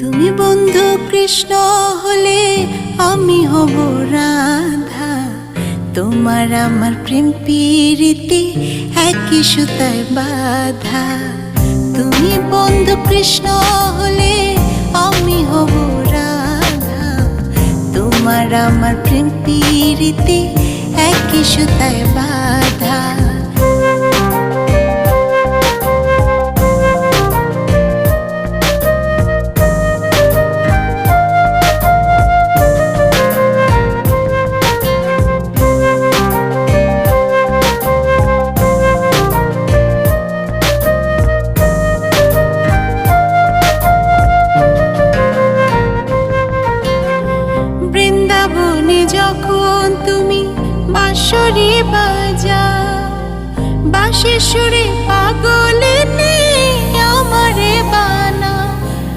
তুমি বন্ধু কৃষ্ণ হলে আমি হব রাধা। তোমার আমার প্রেম প্রীতি একই সুতায় বাঁধা। তুমি বন্ধু কৃষ্ণ হলে আমি হব রাধা। তোমার আমার প্রেম প্রীতি একই সুতায় বাঁধা। বৃন্দাবনে যখন তুমি বাঁশরি বাজাও, বাঁশির সুরে পাগলে